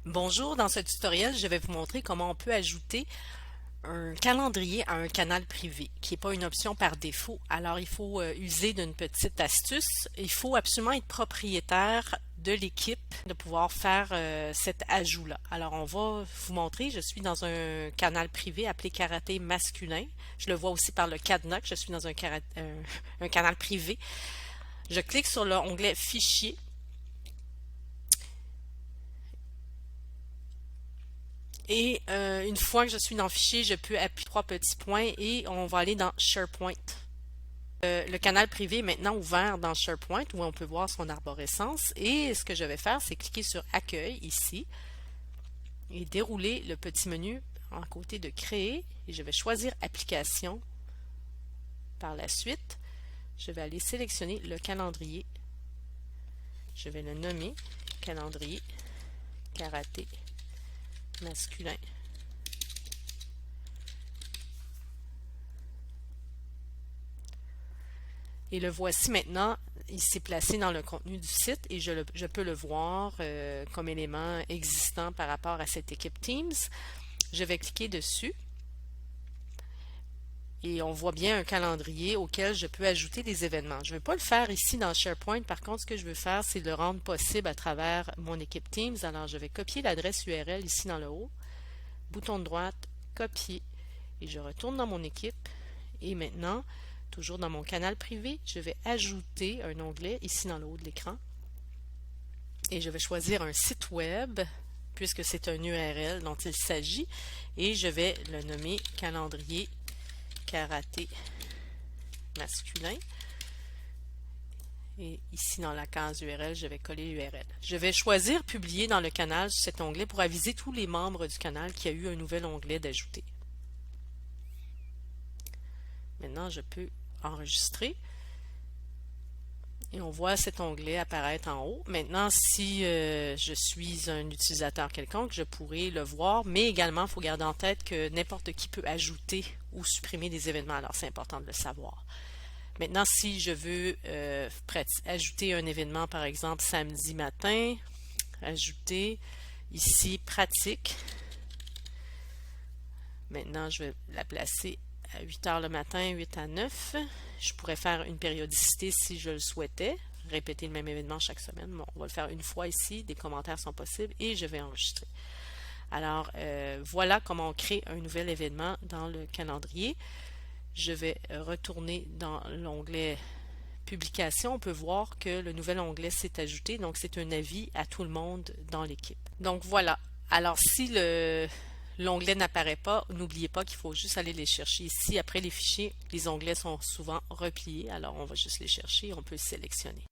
Bonjour, dans ce tutoriel, je vais vous montrer comment on peut ajouter un calendrier à un canal privé, qui n'est pas une option par défaut. Alors, il faut user d'une petite astuce. Il faut absolument être propriétaire de l'équipe de pouvoir faire cet ajout-là. Alors, on va vous montrer. Je suis dans un canal privé appelé Karaté masculin. Je le vois aussi par le cadenas que je suis dans un canal privé. Je clique sur l'onglet Fichier. Et une fois que je suis dans le fichier, je peux appuyer trois petits points et on va aller dans SharePoint. Le canal privé est maintenant ouvert dans SharePoint où on peut voir son arborescence. Et ce que je vais faire, c'est cliquer sur Accueil ici et dérouler le petit menu en côté de Créer. Et je vais choisir Application. Par la suite, je vais aller sélectionner le calendrier. Je vais le nommer Calendrier Karaté masculin. Et le voici maintenant, il s'est placé dans le contenu du site et je peux le voir comme élément existant par rapport à cette équipe Teams. Je vais cliquer dessus et on voit bien un calendrier auquel je peux ajouter des événements. Je ne vais pas le faire ici dans SharePoint. Par contre, ce que je veux faire, c'est le rendre possible à travers mon équipe Teams. Alors, je vais copier l'adresse URL ici dans le haut, bouton de droite, copier, et je retourne dans mon équipe. Et maintenant, toujours dans mon canal privé, je vais ajouter un onglet ici dans le haut de l'écran. Et je vais choisir un site web, puisque c'est un URL dont il s'agit. Et je vais le nommer Calendrier Karaté masculin. Et ici dans la case URL, je vais coller l'URL. Je vais choisir Publier dans le canal cet onglet pour aviser tous les membres du canal qu'il y a eu un nouvel onglet d'ajouter. Maintenant, je peux enregistrer et on voit cet onglet apparaître en haut. Maintenant, si je suis un utilisateur quelconque, je pourrais le voir, mais également, il faut garder en tête que n'importe qui peut ajouter ou supprimer des événements, alors c'est important de le savoir. Maintenant, si je veux ajouter un événement, par exemple, samedi matin, ajouter ici pratique. Maintenant, je vais la placer à 8 heures le matin, 8 à 9. Je pourrais faire une périodicité si je le souhaitais, répéter le même événement chaque semaine. Bon, on va le faire une fois ici, des commentaires sont possibles et je vais enregistrer. Alors, voilà comment on crée un nouvel événement dans le calendrier. Je vais retourner dans l'onglet Publication. On peut voir que le nouvel onglet s'est ajouté, donc c'est un avis à tout le monde dans l'équipe. Donc voilà. Alors, si l'onglet n'apparaît pas, n'oubliez pas qu'il faut juste aller les chercher ici. Après les fichiers, les onglets sont souvent repliés, alors on va juste les chercher, on peut sélectionner.